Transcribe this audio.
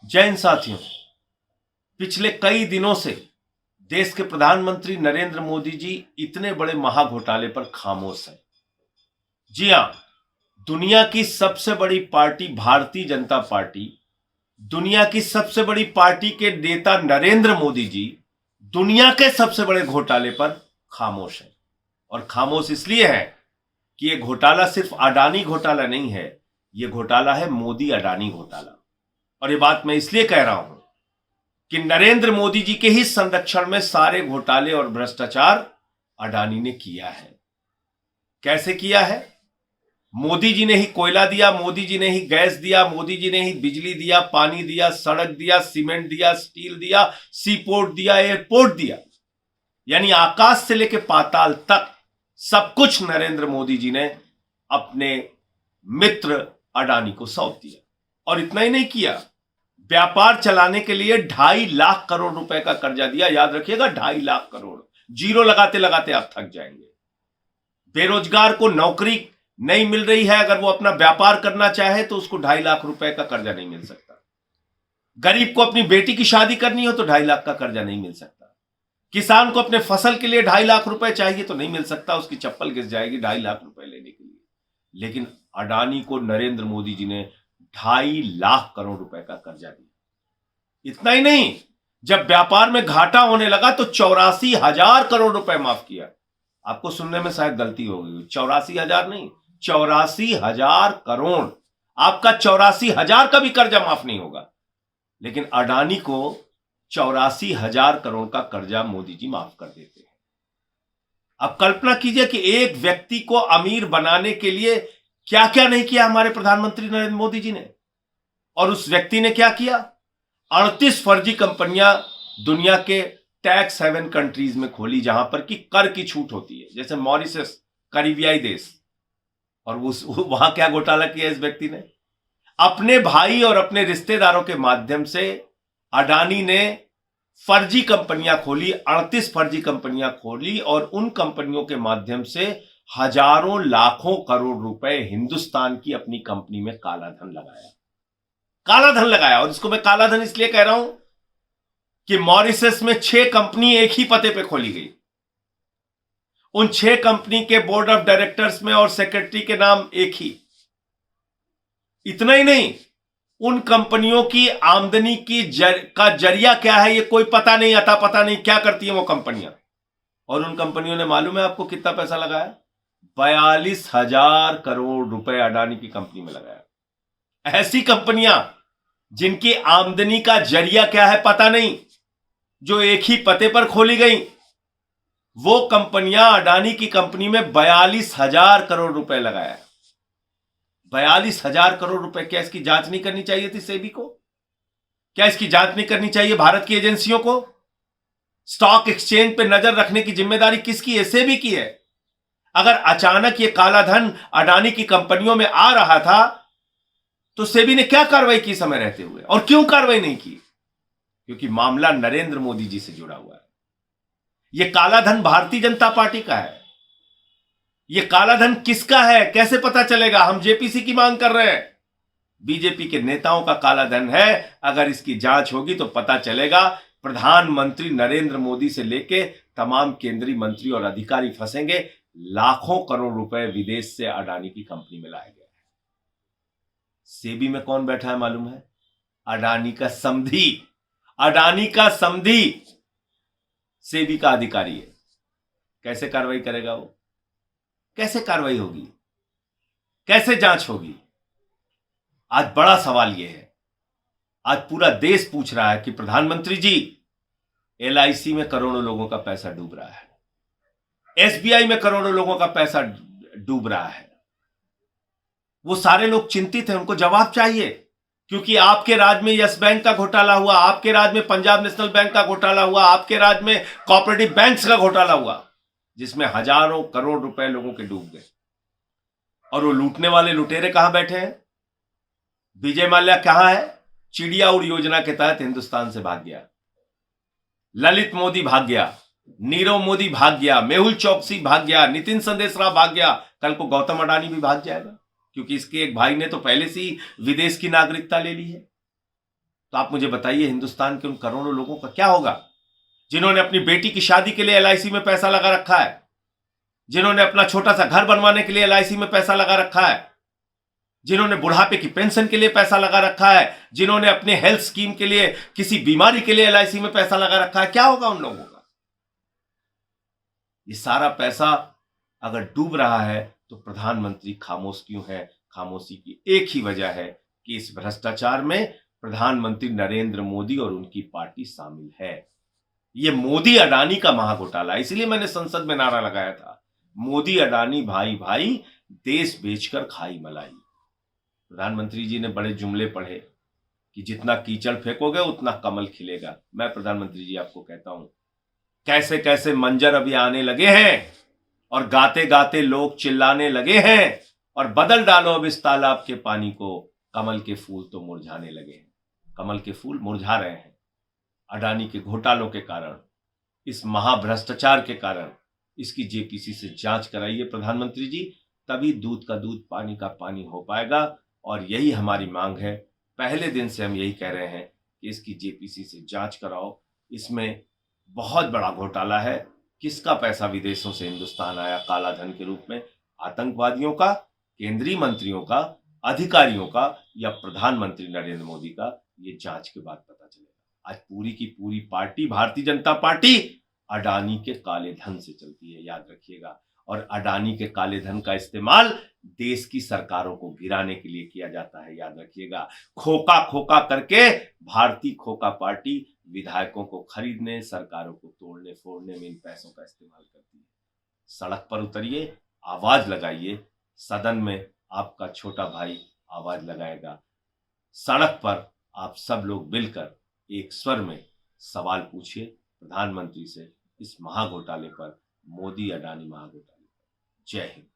जय हिंद साथियों। पिछले कई दिनों से देश के प्रधानमंत्री नरेंद्र मोदी जी इतने बड़े महाघोटाले पर खामोश हैं। जी हां, दुनिया की सबसे बड़ी पार्टी भारतीय जनता पार्टी, दुनिया की सबसे बड़ी पार्टी के नेता नरेंद्र मोदी जी दुनिया के सबसे बड़े घोटाले पर खामोश हैं। और खामोश इसलिए है कि यह घोटाला सिर्फ अडानी घोटाला नहीं है, यह घोटाला है मोदी अडानी घोटाला। और यह बात मैं इसलिए कह रहा हूं कि नरेंद्र मोदी जी के ही संरक्षण में सारे घोटाले और भ्रष्टाचार अडानी ने किया है। कैसे किया है? मोदी जी ने ही कोयला दिया, मोदी जी ने ही गैस दिया, मोदी जी ने ही बिजली दिया, पानी दिया, सड़क दिया, सीमेंट दिया, स्टील दिया, सी पोर्ट दिया, एयरपोर्ट दिया। यानी आकाश से लेकर पाताल तक सब कुछ नरेंद्र मोदी जी ने अपने मित्र अडानी को सौंप दिया। और इतना ही नहीं किया, व्यापार चलाने के लिए 2.5 लाख करोड़ रुपए का कर्जा दिया। याद रखिएगा, 2.5 लाख करोड़। जीरो लगाते लगाते आप थक जाएंगे। बेरोजगार को नौकरी नहीं मिल रही है, अगर वो अपना व्यापार करना चाहे तो उसको 2.5 लाख रुपए का कर्जा नहीं मिल सकता। गरीब को अपनी बेटी की शादी करनी हो तो 2.5 लाख का कर्जा नहीं मिल सकता। किसान को अपने फसल के लिए 2.5 लाख रुपए चाहिए तो नहीं मिल सकता, उसकी चप्पल घिस जाएगी 2.5 लाख रुपए लेने के लिए। लेकिन अडानी को नरेंद्र मोदी जी ने 2.5 लाख करोड़ रुपए का कर्जा दिया। इतना ही नहीं, जब व्यापार में घाटा होने लगा तो 84,000 करोड़ रुपए माफ किया। आपको सुनने में शायद गलती हो गई, 84,000 नहीं, 84,000 करोड़। आपका 84,000 का भी कर्जा माफ नहीं होगा, लेकिन अडानी को 84,000 करोड़ का कर्जा मोदी जी माफ कर देते हैं। अब कल्पना कीजिए कि एक व्यक्ति को अमीर बनाने के लिए क्या क्या नहीं किया हमारे प्रधानमंत्री नरेंद्र मोदी जी ने। और उस व्यक्ति ने क्या किया? 38 फर्जी कंपनियां दुनिया के टैक्स हेवन कंट्रीज में खोली, जहां पर कि कर की छूट होती है, जैसे मॉरिशस, करीबियाई देश। और वहां क्या घोटाला किया इस व्यक्ति ने? अपने भाई और अपने रिश्तेदारों के माध्यम से अडानी ने फर्जी कंपनियां खोली, 38 फर्जी कंपनियां खोली, और उन कंपनियों के माध्यम से हजारों लाखों करोड़ रुपए हिंदुस्तान की अपनी कंपनी में काला धन लगाया। काला धन लगाया। और इसको मैं काला धन इसलिए कह रहा हूं कि मॉरिशस में 6 कंपनी एक ही पते पे खोली गई। उन 6 कंपनी के बोर्ड ऑफ डायरेक्टर्स में और सेक्रेटरी के नाम एक ही। इतना ही नहीं, उन कंपनियों की आमदनी की का जरिया क्या है ये कोई पता नहीं, अता पता नहीं क्या करती है वो कंपनियां। और उन कंपनियों ने मालूम है आपको कितना पैसा लगाया? 42,000 करोड़ रुपए अडानी की कंपनी में लगाया। ऐसी कंपनियां जिनकी आमदनी का जरिया क्या है पता नहीं, जो एक ही पते पर खोली गई, वो कंपनियां अडानी की कंपनी में 42,000 करोड़ रुपए लगाया। 42,000 करोड़ रुपए। क्या इसकी जांच नहीं करनी चाहिए थी सेबी को? क्या इसकी जांच नहीं करनी चाहिए भारत की एजेंसियों को? स्टॉक एक्सचेंज पे नजर रखने की जिम्मेदारी किसकी है? सेबी की है। अगर अचानक ये काला धन अडानी की कंपनियों में आ रहा था तो सेबी ने क्या कार्रवाई की समय रहते हुए? और क्यों कार्रवाई नहीं की? क्योंकि मामला नरेंद्र मोदी जी से जुड़ा हुआ है। यह काला धन भारतीय जनता पार्टी का है। यह काला धन किसका है कैसे पता चलेगा? हम जेपीसी की मांग कर रहे हैं। बीजेपी के नेताओं का काला धन है। अगर इसकी जांच होगी तो पता चलेगा। प्रधानमंत्री नरेंद्र मोदी से लेके तमाम केंद्रीय मंत्री और अधिकारी फंसेंगे। लाखों करोड़ रुपए विदेश से अडानी की कंपनी में लाया गया है। सेबी में कौन बैठा है मालूम है? अडानी का समधी। अडानी का समधी सेबी का अधिकारी है। कैसे कार्रवाई करेगा वो? कैसे कार्रवाई होगी? कैसे जांच होगी? आज बड़ा सवाल यह है। आज पूरा देश पूछ रहा है कि प्रधानमंत्री जी, एलआईसी में करोड़ों लोगों का पैसा डूब रहा है, एसबीआई में करोड़ों लोगों का पैसा डूब रहा है। वो सारे लोग चिंतित हैं, उनको जवाब चाहिए। क्योंकि आपके राज्य में यस बैंक का घोटाला हुआ, आपके राज्य में पंजाब नेशनल बैंक का घोटाला हुआ, आपके राज्य में कोऑपरेटिव बैंक्स का घोटाला हुआ, जिसमें हजारों करोड़ रुपए लोगों के डूब गए। और वो लूटने वाले लुटेरे कहां बैठे हैं? विजय माल्या कहां है? चिड़िया उड़ योजना के तहत हिंदुस्तान से भाग गया। ललित मोदी भाग गया, नीरव मोदी भाग गया, मेहुल चौकसी भाग गया, नितिन संदेशराव भाग गया। कल को गौतम अडानी भी भाग जाएगा, क्योंकि इसके एक भाई ने तो पहले से ही विदेश की नागरिकता ले ली है। तो आप मुझे बताइए हिंदुस्तान के उन करोड़ों लोगों का क्या होगा जिन्होंने अपनी बेटी की शादी के लिए एलआईसी में पैसा लगा रखा है, जिन्होंने अपना छोटा सा घर बनवाने के लिए एलआईसी में पैसा लगा रखा है, जिन्होंने बुढ़ापे की पेंशन के लिए पैसा लगा रखा है, जिन्होंने अपने हेल्थ स्कीम के लिए, किसी बीमारी के लिए एलआईसी में पैसा लगा रखा है। क्या होगा उन लोगों का? ये सारा पैसा अगर डूब रहा है तो प्रधानमंत्री खामोश क्यों है? खामोशी की एक ही वजह है कि इस भ्रष्टाचार में प्रधानमंत्री नरेंद्र मोदी और उनकी पार्टी शामिल है। ये मोदी अडानी का महाघोटाला, इसलिए मैंने संसद में नारा लगाया था, मोदी अडानी भाई भाई, देश बेचकर खाई मलाई। प्रधानमंत्री जी ने बड़े जुमले पढ़े कि जितना कीचड़ फेंकोगे उतना कमल खिलेगा। मैं प्रधानमंत्री जी आपको कहता हूं, कैसे कैसे मंजर अभी आने लगे हैं और गाते गाते लोग चिल्लाने लगे हैं, और बदल डालो अब इस तालाब के पानी को, कमल के फूल तो मुरझाने लगे हैं। कमल के फूल मुरझा रहे हैं अडानी के घोटालों के कारण, इस महाभ्रष्टाचार के कारण। इसकी जेपीसी से जांच कराइए प्रधानमंत्री जी, तभी दूध का दूध पानी का पानी हो पाएगा। और यही हमारी मांग है, पहले दिन से हम यही कह रहे हैं कि इसकी जेपीसी से जांच कराओ। इसमें बहुत बड़ा घोटाला है। किसका पैसा विदेशों से हिंदुस्तान आया काला धन के रूप में? आतंकवादियों का, केंद्रीय मंत्रियों का, अधिकारियों का, या प्रधानमंत्री नरेंद्र मोदी का? ये जांच के बाद पता चलेगा। आज पूरी की पूरी पार्टी, भारतीय जनता पार्टी, अडानी के काले धन से चलती है, याद रखिएगा। और अडानी के काले धन का इस्तेमाल देश की सरकारों को गिराने के लिए किया जाता है, याद रखिएगा। खोखा खोखा करके भारतीय खोखा पार्टी विधायकों को खरीदने, सरकारों को तोड़ने फोड़ने में इन पैसों का इस्तेमाल करती है। सड़क पर उतरिए, आवाज लगाइए। सदन में आपका छोटा भाई आवाज लगाएगा। सड़क पर आप सब लोग मिलकर एक स्वर में सवाल पूछिए प्रधानमंत्री से इस महाघोटाले पर, मोदी अडानी महाघोटाले पर। जय हिंद।